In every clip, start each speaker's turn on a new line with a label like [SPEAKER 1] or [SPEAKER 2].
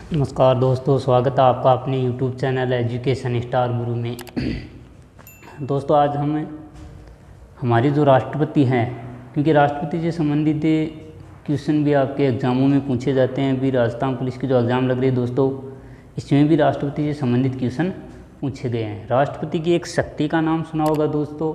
[SPEAKER 1] नमस्कार दोस्तों, स्वागत है आपका अपने YouTube चैनल एजुकेशन स्टार गुरु में। दोस्तों आज हमारे जो राष्ट्रपति हैं, क्योंकि राष्ट्रपति से संबंधित क्वेश्चन भी आपके एग्ज़ामों में पूछे जाते हैं। भी राजस्थान पुलिस की जो एग्ज़ाम लग रही है दोस्तों, इसमें भी राष्ट्रपति से संबंधित क्वेश्चन पूछे गए हैं। राष्ट्रपति की एक शक्ति का नाम सुना होगा दोस्तों,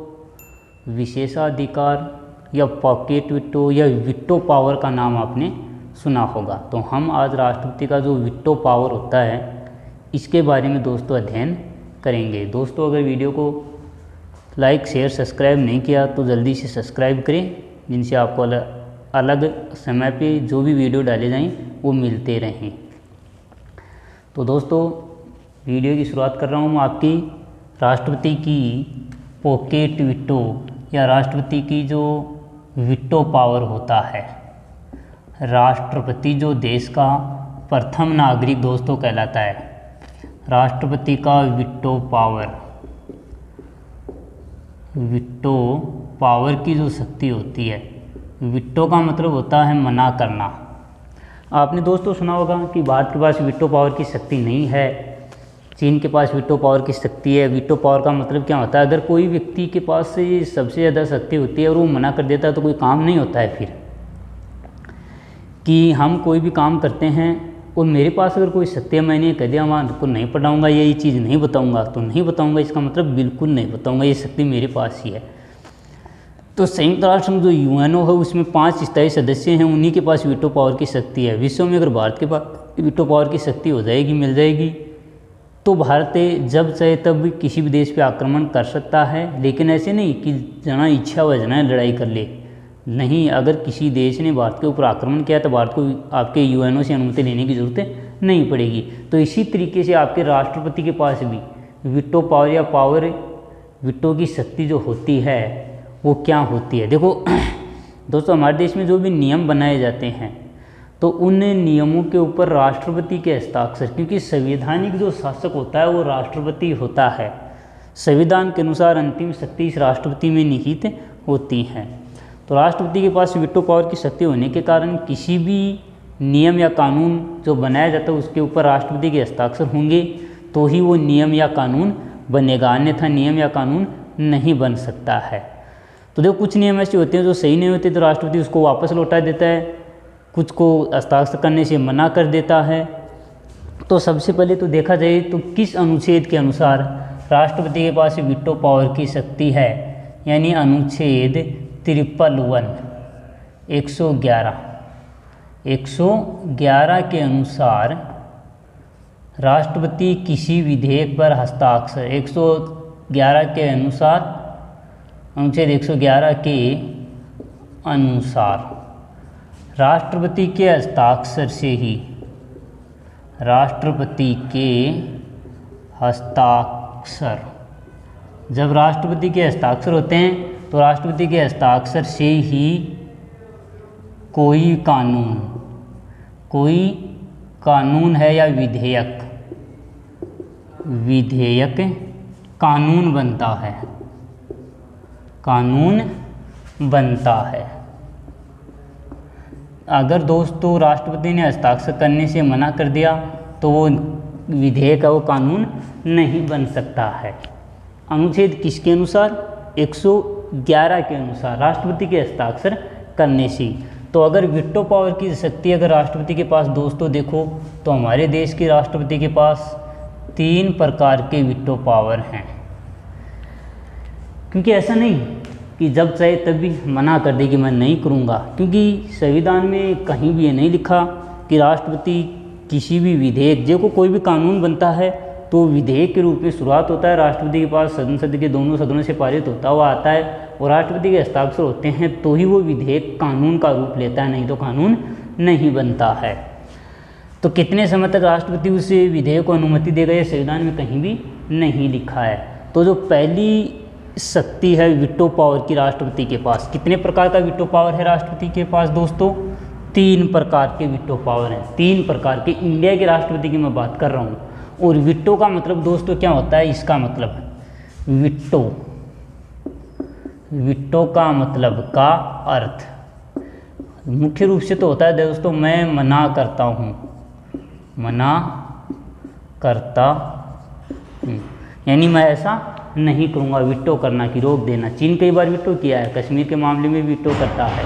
[SPEAKER 1] विशेषाधिकार या पॉकेट विटो या विटो पावर का नाम आपने सुना होगा। तो हम आज राष्ट्रपति का जो विटो पावर होता है इसके बारे में दोस्तों अध्ययन करेंगे। दोस्तों अगर वीडियो को लाइक शेयर सब्सक्राइब नहीं किया तो जल्दी से सब्सक्राइब करें, जिनसे आपको अलग समय पे जो भी वीडियो डाले जाएं वो मिलते रहें। तो दोस्तों वीडियो की शुरुआत कर रहा हूँ आपकी राष्ट्रपति की पॉकेट विटो या राष्ट्रपति की जो विटो पावर होता है। राष्ट्रपति जो देश का प्रथम नागरिक दोस्तों कहलाता है। राष्ट्रपति का विटो पावर की जो शक्ति होती है, विटो का मतलब होता है मना करना। आपने दोस्तों सुना होगा कि भारत के पास विटो पावर की शक्ति नहीं है, चीन के पास विटो पावर की शक्ति है। विटो पावर का मतलब क्या होता है? अगर कोई व्यक्ति के पास से सबसे ज़्यादा शक्ति होती है और वो मना कर देता है तो कोई काम नहीं होता है। फिर कि हम कोई भी काम करते हैं और मेरे पास अगर कोई शक्ति है, मैंने कह दिया मैं आपको नहीं पढ़ाऊँगा, ये चीज़ नहीं बताऊँगा, तो नहीं बताऊँगा इसका मतलब बिल्कुल नहीं बताऊँगा, ये शक्ति मेरे पास ही है। तो संयुक्त राष्ट्र में जो यूएनओ है उसमें 5 स्थायी सदस्य हैं, उन्हीं के पास विटो पावर की शक्ति है। विश्व में अगर भारत के पास विटो पावर की शक्ति हो जाएगी, मिल जाएगी, तो भारत जब चाहे तब भी किसी भी देश पे आक्रमण कर सकता है। लेकिन ऐसे नहीं कि जना इच्छा व जना लड़ाई कर ले, नहीं। अगर किसी देश ने भारत के ऊपर आक्रमण किया तो भारत को आपके यूएनओ से अनुमति लेने की ज़रूरत नहीं पड़ेगी। तो इसी तरीके से आपके राष्ट्रपति के पास भी विटो पावर या विटो की शक्ति जो होती है वो क्या होती है। देखो दोस्तों, हमारे देश में जो भी नियम बनाए जाते हैं तो उन नियमों के ऊपर राष्ट्रपति के हस्ताक्षर, क्योंकि संवैधानिक जो शासक होता है वो राष्ट्रपति होता है। संविधान के अनुसार अंतिम शक्ति इस राष्ट्रपति में निहित होती है। तो राष्ट्रपति के पास विटो पावर की शक्ति होने के कारण किसी भी नियम या कानून जो बनाया जाता है उसके ऊपर राष्ट्रपति के हस्ताक्षर होंगे तो ही वो नियम या कानून बनेगा, अन्यथा नियम या कानून नहीं बन सकता है। तो देखो कुछ नियम ऐसे होते हैं जो सही नहीं होते तो राष्ट्रपति उसको वापस लौटा देता है, कुछ को हस्ताक्षर करने से मना कर देता है। तो सबसे पहले तो देखा जाए तो किस अनुच्छेद के अनुसार राष्ट्रपति के पास विटो पावर की शक्ति है, यानी अनुच्छेद 111 के अनुसार राष्ट्रपति किसी विधेयक पर हस्ताक्षर 111 के अनुसार अनुच्छेद 111 के अनुसार राष्ट्रपति के हस्ताक्षर से ही जब राष्ट्रपति के हस्ताक्षर होते हैं तो राष्ट्रपति के हस्ताक्षर से ही कोई कानून है या विधेयक कानून बनता है। अगर दोस्तों राष्ट्रपति ने हस्ताक्षर करने से मना कर दिया तो वो विधेयक है, वो कानून नहीं बन सकता है। अनुच्छेद किसके अनुसार? 111 के अनुसार राष्ट्रपति के हस्ताक्षर करने से। तो अगर विटो पावर की शक्ति अगर राष्ट्रपति के पास दोस्तों देखो तो हमारे देश के राष्ट्रपति के पास 3 प्रकार के विटो पावर हैं। क्योंकि ऐसा नहीं कि जब चाहे तब भी मना कर दे कि मैं नहीं करूँगा, क्योंकि संविधान में कहीं भी ये नहीं लिखा कि राष्ट्रपति किसी भी विधेयक जो कोई भी कानून बनता है तो विधेयक के रूप में शुरुआत होता है, राष्ट्रपति के पास संसद के दोनों सदनों से पारित होता हुआ आता है और राष्ट्रपति के हस्ताक्षर होते हैं तो ही वो विधेयक कानून का रूप लेता है, नहीं तो कानून नहीं बनता है। तो कितने समय तक राष्ट्रपति उस विधेयक को अनुमति देगा ये संविधान में कहीं भी नहीं लिखा है। तो जो पहली शक्ति है विटो पावर की राष्ट्रपति के पास, कितने प्रकार का विटो पावर है राष्ट्रपति के पास दोस्तों? 3 प्रकार के विटो पावर हैं। 3 प्रकार के इंडिया के राष्ट्रपति की मैं बात कर रहा हूँ। और विटो का मतलब दोस्तों क्या होता है? इसका मतलब विटो का मतलब का अर्थ मुख्य रूप से तो होता है दोस्तों मैं मना करता हूँ, मना करता हूँ, यानी मैं ऐसा नहीं करूँगा। वीटो करना कि रोक देना। चीन कई बार वीटो किया है, कश्मीर के मामले में वीटो करता है।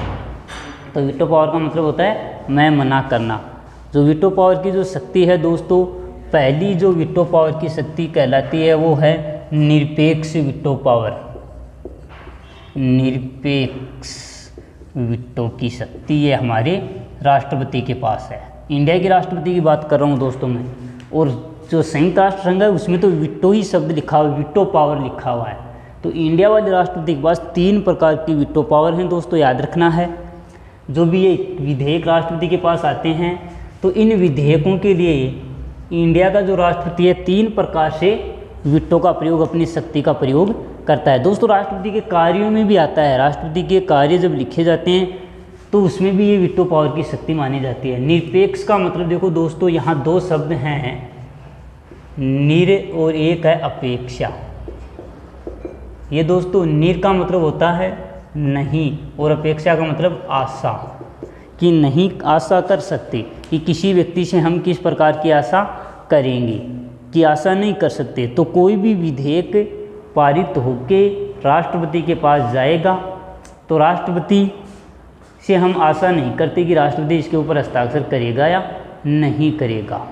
[SPEAKER 1] तो वीटो पावर का मतलब होता है मैं मना करना। जो वीटो पावर की जो शक्ति है दोस्तों, पहली जो वीटो पावर की शक्ति कहलाती है वो है निरपेक्ष वीटो पावर। निरपेक्ष वीटो की शक्ति ये हमारे राष्ट्रपति के पास है। इंडिया के राष्ट्रपति की बात कर रहा हूँ दोस्तों मैं। और जो संयुक्त राष्ट्र संघ है उसमें तो वीटो ही शब्द लिखा हुआ है, वीटो पावर लिखा हुआ है। तो इंडिया वाले राष्ट्रपति के पास 3 प्रकार की वीटो पावर हैं दोस्तों, याद रखना है। जो भी ये विधेयक राष्ट्रपति के पास आते हैं तो इन विधेयकों के लिए इंडिया का जो राष्ट्रपति है 3 प्रकार से वीटो का प्रयोग, अपनी शक्ति का प्रयोग करता है। दोस्तों राष्ट्रपति के कार्यों में भी आता है। राष्ट्रपति के कार्य जब लिखे जाते हैं तो उसमें भी ये वीटो पावर की शक्ति मानी जाती है। निरपेक्ष का मतलब देखो दोस्तों, यहाँ 2 शब्द हैं, निर और एक है अपेक्षा। ये दोस्तों निर का मतलब होता है नहीं और अपेक्षा का मतलब आशा, कि नहीं आशा कर सकते कि किसी व्यक्ति से हम किस प्रकार की आशा करेंगे, कि आशा नहीं कर सकते। तो कोई भी विधेयक पारित होके राष्ट्रपति के पास जाएगा तो राष्ट्रपति से हम आशा नहीं करते कि राष्ट्रपति इसके ऊपर हस्ताक्षर करेगा या नहीं करेगा।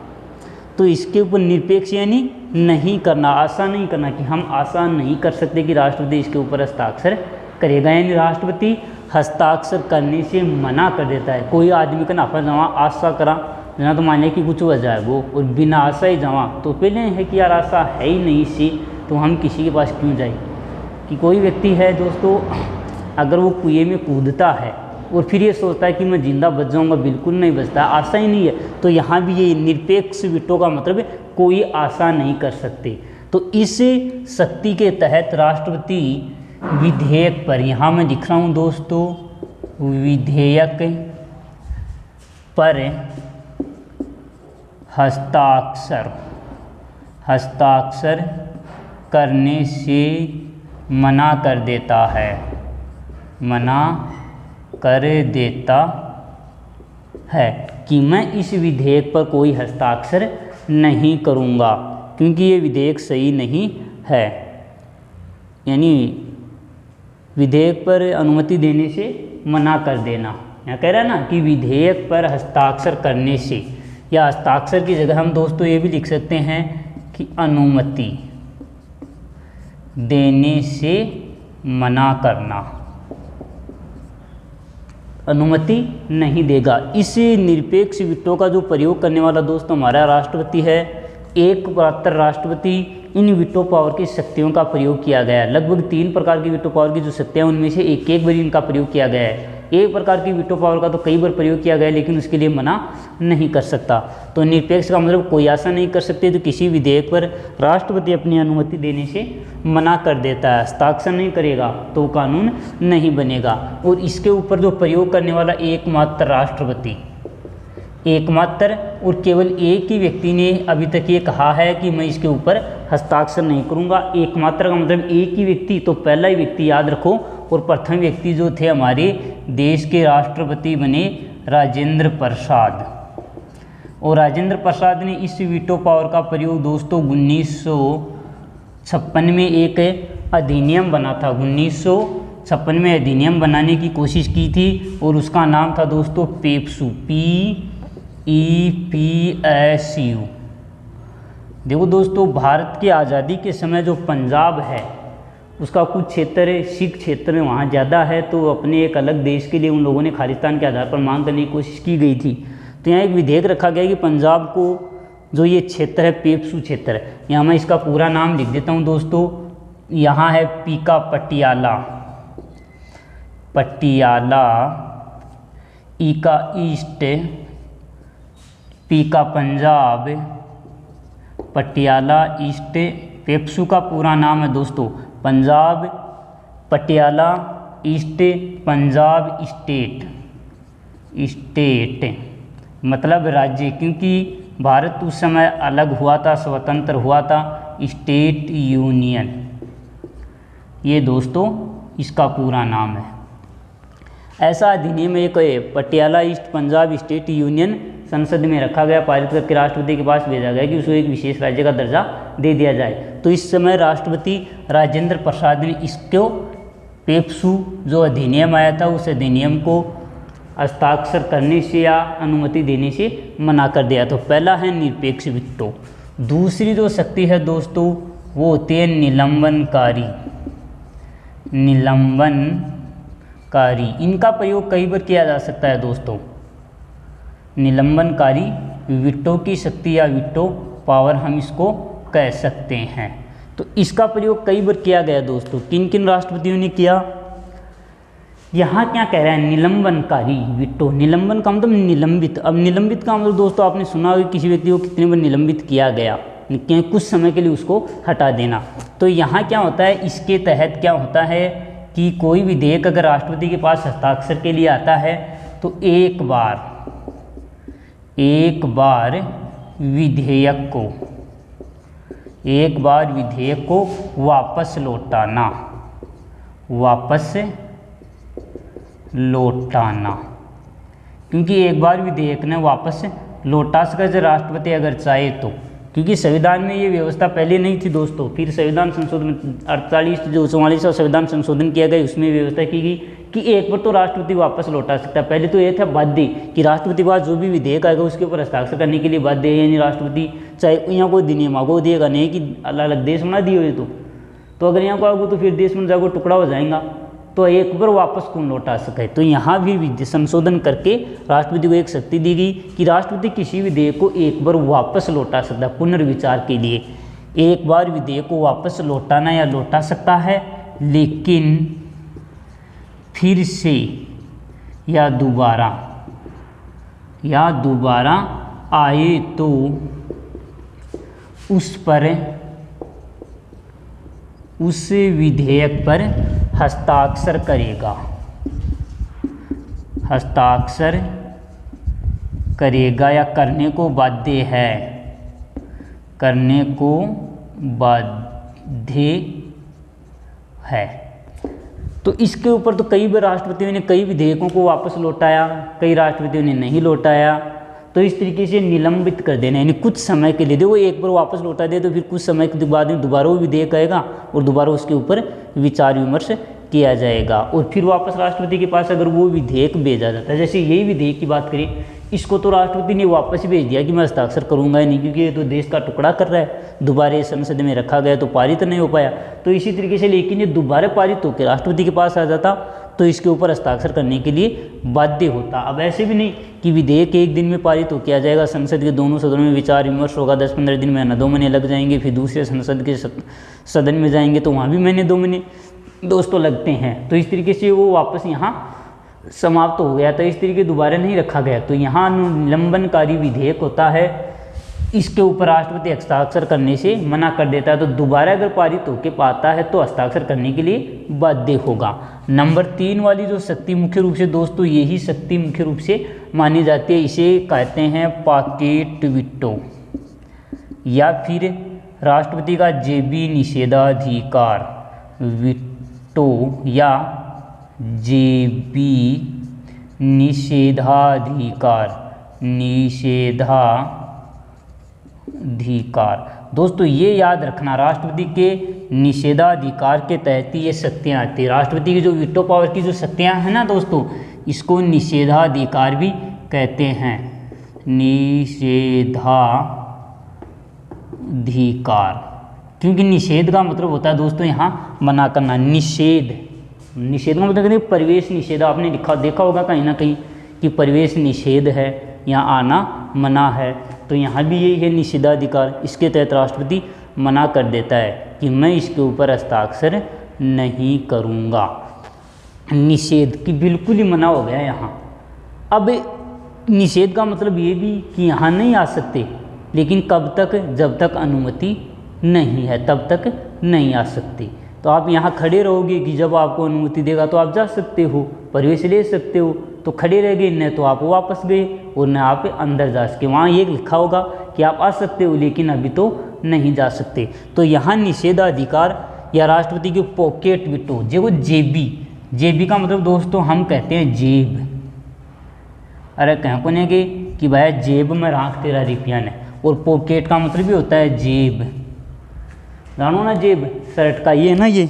[SPEAKER 1] तो इसके ऊपर निरपेक्ष यानी नहीं करना, आशा नहीं करना, कि हम आशा नहीं कर सकते कि राष्ट्रपति इसके ऊपर हस्ताक्षर करेगा। यानी राष्ट्रपति हस्ताक्षर करने से मना कर देता है। कोई आदमी का नाफा जमा आशा करा ना तो माने कि कुछ हो जाए वो, और बिना आशा ही जमा तो पहले है कि यार आशा है ही नहीं सी, तो हम किसी के पास क्यों जाए। कि कोई व्यक्ति है दोस्तों, अगर वो कुएं में कूदता है और फिर ये सोचता है कि मैं जिंदा बच जाऊंगा, बिल्कुल नहीं बचता, आशा ही नहीं है। तो यहाँ भी ये निरपेक्ष वीटो का मतलब है कोई आशा नहीं कर सकते। तो इस शक्ति के तहत राष्ट्रपति विधेयक पर, यहाँ मैं लिख रहा हूँ दोस्तों, विधेयक पर हस्ताक्षर करने से मना कर देता है, मना कर देता है कि मैं इस विधेयक पर कोई हस्ताक्षर नहीं करूँगा क्योंकि ये विधेयक सही नहीं है। यानी विधेयक पर अनुमति देने से मना कर देना। यहाँ कह रहा है ना कि विधेयक पर हस्ताक्षर करने से, या हस्ताक्षर की जगह हम दोस्तों ये भी लिख सकते हैं कि अनुमति देने से मना करना, अनुमति नहीं देगा। इस निरपेक्ष वीटो का जो प्रयोग करने वाला दोस्तों हमारा राष्ट्रपति है, एकमात्र राष्ट्रपति। इन वीटो पावर की शक्तियों का प्रयोग किया गया है। लगभग 3 प्रकार की वीटो पावर की जो शक्तियाँ उनमें से एक बार इनका प्रयोग किया गया है। एक प्रकार की वीटो पावर का तो कई बार प्रयोग किया गया है, लेकिन उसके लिए मना नहीं कर सकता। तो निरपेक्ष का मतलब कोई आशा नहीं कर सकते, तो किसी विधेयक पर राष्ट्रपति अपनी अनुमति देने से मना कर देता है, हस्ताक्षर नहीं करेगा तो कानून नहीं बनेगा। और इसके ऊपर जो प्रयोग करने वाला एकमात्र राष्ट्रपति, एकमात्र और केवल एक ही व्यक्ति ने अभी तक ये कहा है कि मैं इसके ऊपर हस्ताक्षर नहीं करूँगा। एकमात्र का मतलब एक ही व्यक्ति, तो पहला ही व्यक्ति याद रखो। और प्रथम व्यक्ति जो थे हमारे देश के राष्ट्रपति बने राजेंद्र प्रसाद। और राजेंद्र प्रसाद ने इस वीटो पावर का प्रयोग दोस्तों 1956 में एक अधिनियम बना था। 1956 में अधिनियम बनाने की कोशिश की थी और उसका नाम था दोस्तों पेप्सू, PEPSU। देखो दोस्तों, भारत की आज़ादी के समय जो पंजाब है उसका कुछ क्षेत्र सिख क्षेत्र में वहाँ ज़्यादा है, तो अपने एक अलग देश के लिए उन लोगों ने खालिस्तान के आधार पर मांग करने की कोशिश की गई थी। तो यहाँ एक विधेयक रखा गया कि पंजाब को जो ये क्षेत्र है पेप्सू क्षेत्र, यहाँ मैं इसका पूरा नाम लिख देता हूँ दोस्तों। यहाँ है पीका पटियाला, ईका ईस्ट, पीका पंजाब, पटियाला ईस्ट। पेप्सू का पूरा नाम है दोस्तों पंजाब पटियाला ईस्ट पंजाब स्टेट मतलब राज्य, क्योंकि भारत उस समय अलग हुआ था, स्वतंत्र हुआ था, स्टेट यूनियन, ये दोस्तों इसका पूरा नाम है। ऐसा अधिनियम एक Patiala east Punjab state union संसद में रखा गया, पारित करके राष्ट्रपति के पास भेजा गया कि उसको एक विशेष राज्य का दर्जा दे दिया जाए। तो इस समय राष्ट्रपति राजेंद्र प्रसाद ने इसको पेप्सू जो अधिनियम आया था उस अधिनियम को हस्ताक्षर करने से या अनुमति देने से मना कर दिया। तो पहला है निरपेक्ष विटो। दूसरी जो शक्ति है दोस्तों वो होती है निलंबनकारी। निलंबनकारी, इनका प्रयोग कई बार किया जा सकता है दोस्तों। निलंबनकारी विटो की शक्ति या विटो पावर हम इसको कह सकते हैं। तो इसका प्रयोग कई बार किया गया दोस्तों। किन किन राष्ट्रपतियों ने किया? यहाँ क्या कह रहा है? निलंबनकारी विटो। निलंबन का मतलब निलंबित। अब निलंबित का मतलब दोस्तों आपने सुना होगा किसी व्यक्ति को कितने बार निलंबित किया गया, कुछ समय के लिए उसको हटा देना। तो यहाँ क्या होता है, इसके तहत क्या होता है कि कोई विधेयक अगर राष्ट्रपति के पास हस्ताक्षर के लिए आता है तो एक बार विधेयक को वापस लौटाना, क्योंकि एक बार विधेयक ने वापस लौटा सका जब राष्ट्रपति अगर चाहे तो। क्योंकि संविधान में ये व्यवस्था पहले नहीं थी दोस्तों, फिर संविधान संशोधन 44 संविधान संशोधन किया गया, उसमें व्यवस्था की गई कि एक बार तो राष्ट्रपति वापस लौटा सकता है। पहले तो ये था बाध्य कि राष्ट्रपति के पास जो भी विधेयक आएगा उसके ऊपर हस्ताक्षर करने के लिए बाध्य है, यानी राष्ट्रपति चाहे यहाँ कोई अधिनियम आगो देगा नहीं कि अलग अलग देश बना दिए हुए। तो अगर यहाँ को आगो तो फिर देश में जागो टुकड़ा हो जाएगा, तो एक बार वापस कौन लौटा सके। तो यहाँ भी संशोधन करके राष्ट्रपति को एक शक्ति दी गई कि राष्ट्रपति किसी विधेयक को एक बार वापस लौटा सकता है पुनर्विचार के लिए। एक बार विधेयक को वापस लौटाना या लौटा सकता है, लेकिन फिर से या दोबारा आए तो उस विधेयक पर हस्ताक्षर करेगा या करने को बाध्य है। तो इसके ऊपर तो कई बार राष्ट्रपतियों ने कई विधेयकों को वापस लौटाया, कई राष्ट्रपतियों ने नहीं लौटाया। तो इस तरीके से निलंबित कर देना, यानी कुछ समय के लिए देखो एक बार वापस लौटा दे तो फिर कुछ समय के बाद में दोबारा वो विधेयक आएगा और दोबारा उसके ऊपर विचार विमर्श किया जाएगा और फिर वापस राष्ट्रपति के पास अगर वो विधेयक भेजा जाता है। जैसे यही विधेयक की बात करें, इसको तो राष्ट्रपति ने वापस भेज दिया कि मैं हस्ताक्षर करूंगा ही नहीं, क्योंकि ये तो देश का टुकड़ा कर रहा है, दोबारा संसद में रखा गया तो पारित नहीं हो पाया। तो इसी तरीके से लेकिन ये दोबारा पारित होकर राष्ट्रपति के पास आ जाता तो इसके ऊपर हस्ताक्षर करने के लिए बाध्य होता। अब ऐसे भी नहीं कि विधेयक एक दिन में पारित हो किया जाएगा, संसद के दोनों सदनों में विचार विमर्श होगा, 10-15 दिन महीना 2 महीने लग जाएंगे, फिर दूसरे संसद के सदन में जाएंगे तो वहाँ भी महीने 2 महीने दोस्तों लगते हैं। तो इस तरीके से वो वापस यहाँ समाप्त हो गया, तो इस तरीके दोबारा नहीं रखा गया। तो यहाँ निलंबनकारी विधेयक होता है, इसके ऊपर राष्ट्रपति हस्ताक्षर करने से मना कर देता है, तो दोबारा अगर पारित होकर पाता है तो हस्ताक्षर करने के लिए बाध्य होगा। नंबर 3 वाली जो शक्ति मुख्य रूप से दोस्तों यही शक्ति मुख्य रूप से मानी जाती है, इसे कहते हैं पॉकेट वीटो या फिर राष्ट्रपति का जेबी निषेधाधिकार। वीटो या जेबी निषेधाधिकार दोस्तों ये याद रखना, राष्ट्रपति के निषेधाधिकार के तहत ही ये शक्तियाँ आती है। राष्ट्रपति की जो वीटो पावर की जो शक्तियाँ हैं ना दोस्तों, इसको निषेधाधिकार भी कहते हैं। निषेधाधिकार, क्योंकि निषेध का मतलब होता है दोस्तों यहाँ मना करना। निषेध का मतलब कहते हैं परिवेश निषेध। आपने देखा होगा कहीं ना कहीं कि परिवेश निषेध है, यहाँ आना मना है। तो यहाँ भी यही है निषेधाधिकार, इसके तहत राष्ट्रपति मना कर देता है कि मैं इसके ऊपर हस्ताक्षर नहीं करूँगा। निषेध की बिल्कुल ही मना हो गया यहाँ। अब निषेध का मतलब ये भी कि यहाँ नहीं आ सकते, लेकिन कब तक? जब तक अनुमति नहीं है तब तक नहीं आ सकते। तो आप यहाँ खड़े रहोगे कि जब आपको अनुमति देगा तो आप जा सकते हो, प्रवेश ले सकते हो। तो खड़े रह गए, न तो आप वापस गए और न आप अंदर जा सके। वहाँ ये लिखा होगा कि आप आ सकते हो लेकिन अभी तो नहीं जा सकते। तो यहाँ निषेधाधिकार या राष्ट्रपति की पॉकेट वीटो, जो जेबी का मतलब दोस्तों हम कहते हैं जेब। अरे कहीं को नहीं कि कि भाई जेब में राख तेरा रुपया ने, और पॉकेट का मतलब भी होता है जेब, जानो ना जेब शर्ट का, ये ना ये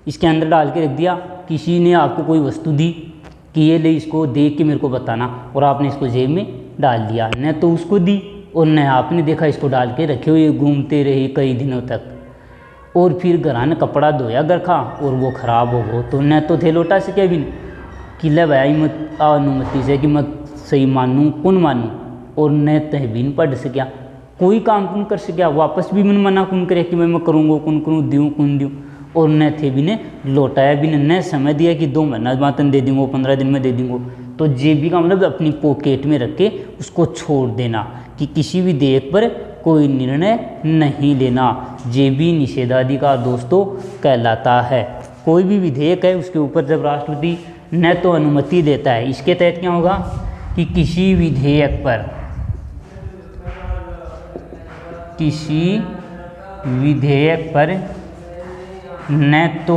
[SPEAKER 1] इसके अंदर डाल के रख दिया। किसी ने आपको कोई वस्तु दी कि ये ले, इसको देख के मेरे को बताना, और आपने इसको जेब में डाल दिया, न तो उसको दी और न आपने देखा इसको डाल के रखे हुए घूमते रहे कई दिनों तक, और फिर घर ने कपड़ा धोया घर का और वो ख़राब हो गो, तो न तो थे लौटा सके भी कि ले भाई मत अनुमति से कि मैं सही मानूँ कौन मानूँ, और न तह भी नहीं पढ़ सकिया, कोई काम कौन कर सकिया, वापस भी मन मना कौन करे कि मैं करूँगा कौन करूँ दूँ कौन दूँ, और न थे भी ने लौटाया भी न समय दिया कि 2 महीना बाद दे दूँगा 15 दिन में दे दूँगा। तो जेबी का मतलब अपनी पॉकेट में रख के उसको छोड़ देना कि किसी भी विधेयक पर कोई निर्णय नहीं लेना, जेबी निषेधाधिकार दोस्तों कहलाता है। कोई भी विधेयक है उसके ऊपर जब राष्ट्रपति न तो अनुमति देता है, इसके तहत क्या होगा कि किसी विधेयक पर न तो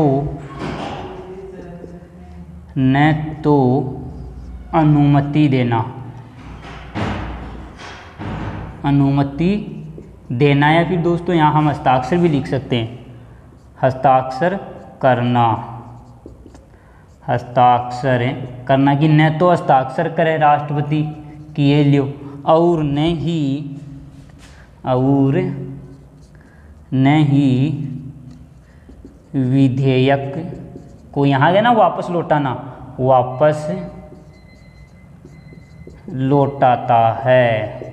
[SPEAKER 1] अनुमति देना या फिर दोस्तों यहाँ हम हस्ताक्षर भी लिख सकते हैं, हस्ताक्षर करना कि न तो हस्ताक्षर करे राष्ट्रपति कि ये लियो, और न ही विधेयक को यहाँ गया ना वापस लौटाना, वापस लौटाता है।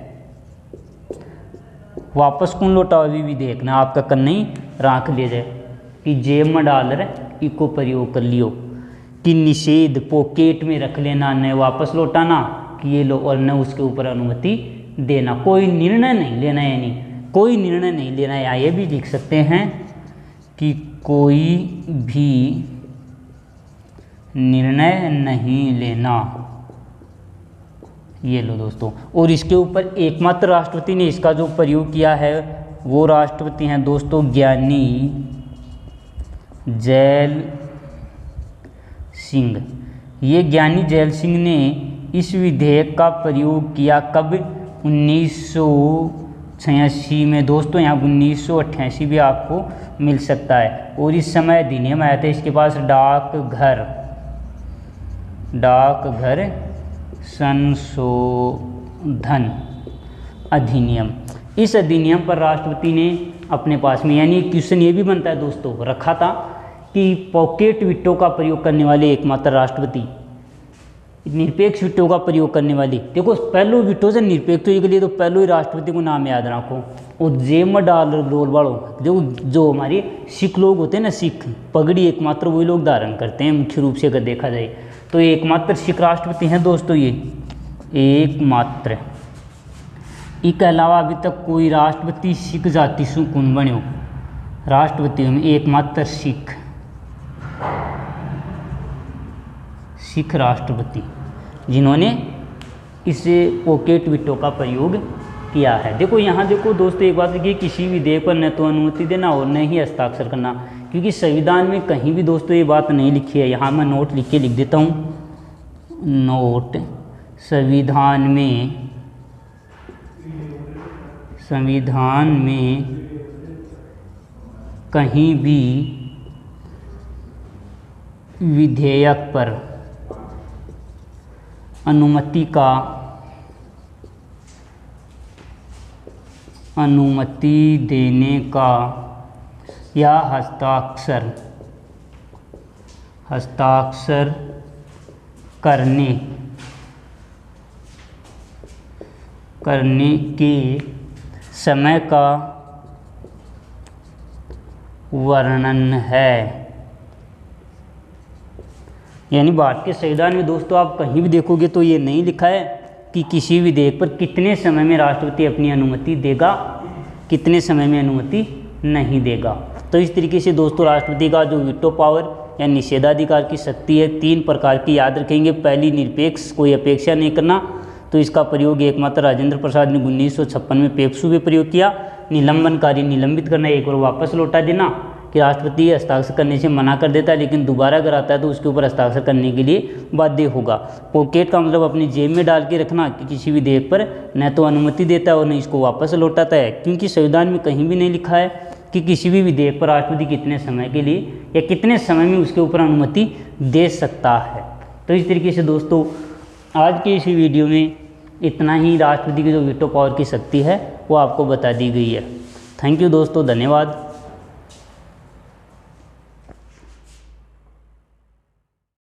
[SPEAKER 1] वापस कौन लौटा अभी विधेयक ना आपका कन्ने ही राख ले जाए कि जेब में डाल रहे इको प्रयोग कर लियो, कि निषेध पॉकेट में रख लेना, न वापस लौटाना कि ये लो, और न उसके ऊपर अनुमति देना, कोई निर्णय नहीं लेना, यानी कोई निर्णय नहीं लेना। या ये भी लिख सकते हैं कि कोई भी निर्णय नहीं लेना, ये लो दोस्तों। और इसके ऊपर एकमात्र राष्ट्रपति ने इसका जो प्रयोग किया है वो राष्ट्रपति हैं दोस्तों ज्ञानी जैल सिंह। ये ज्ञानी जैल सिंह ने इस विधेयक का प्रयोग किया कब, 1986 में दोस्तों, यहाँ 1988 भी आपको मिल सकता है। और इस समय अधिनियम आया था इसके पास डाकघर संशोधन अधिनियम। इस अधिनियम पर राष्ट्रपति ने अपने पास में, यानी क्वेश्चन ये भी बनता है दोस्तों, रखा था कि पॉकेट विटो का प्रयोग करने वाले एकमात्र राष्ट्रपति, निरपेक्ष विटो का प्रयोग करने वाली, देखो पहलो विटो से निरपेक्ष के लिए तो पहलो ही राष्ट्रपति को नाम याद रखो। और जेब में डाल रोल वालों जो हमारे सिख लोग होते हैं ना, सिख पगड़ी एकमात्र वही लोग धारण करते हैं मुख्य रूप से अगर देखा जाए तो एकमात्र सिख राष्ट्रपति हैं दोस्तों, ये एकमात्र। इसके अलावा अभी तक कोई राष्ट्रपति सिख जाति से कौन बने हो राष्ट्रपति में, एकमात्र सिख राष्ट्रपति जिन्होंने इस पॉकेट विटो का प्रयोग किया है। देखो यहाँ देखो दोस्तों, एक बात देखिए, किसी विधेयक पर न तो अनुमति देना और न ही हस्ताक्षर करना, क्योंकि संविधान में कहीं भी दोस्तों ये बात नहीं लिखी है। यहाँ मैं नोट लिख देता हूँ, नोट, संविधान में कहीं भी विधेयक पर अनुमति देने का या हस्ताक्षर करने के समय का वर्णन है। यानी भारतीय संविधान में दोस्तों आप कहीं भी देखोगे तो ये नहीं लिखा है कि किसी विधेयक पर कितने समय में राष्ट्रपति अपनी अनुमति देगा, कितने समय में अनुमति नहीं देगा। तो इस तरीके से दोस्तों राष्ट्रपति का जो वीटो पावर या निषेधाधिकार की शक्ति है 3 प्रकार की याद रखेंगे। पहली, निरपेक्ष, कोई अपेक्षा नहीं करना, तो इसका प्रयोग एकमात्र राजेंद्र प्रसाद ने 1956 में पेप्सू में प्रयोग किया। निलंबनकारी, निलंबित करना, एक बार वापस लौटा देना, कि राष्ट्रपति हस्ताक्षर करने से मना कर देता है, लेकिन दोबारा अगर आता है तो उसके ऊपर हस्ताक्षर करने के लिए बाध्य होगा। पॉकेट का मतलब अपनी जेब में डाल के रखना, कि किसी विधेयक पर न तो अनुमति देता है और न इसको वापस लौटाता है, क्योंकि संविधान में कहीं भी नहीं लिखा है कि किसी भी विधेयक पर राष्ट्रपति कितने समय के लिए या कितने समय में उसके ऊपर अनुमति दे सकता है। तो इस तरीके से दोस्तों आज के इस वीडियो में इतना ही। राष्ट्रपति की जो वीटो पावर की शक्ति है वो आपको बता दी गई है। थैंक यू दोस्तों, धन्यवाद।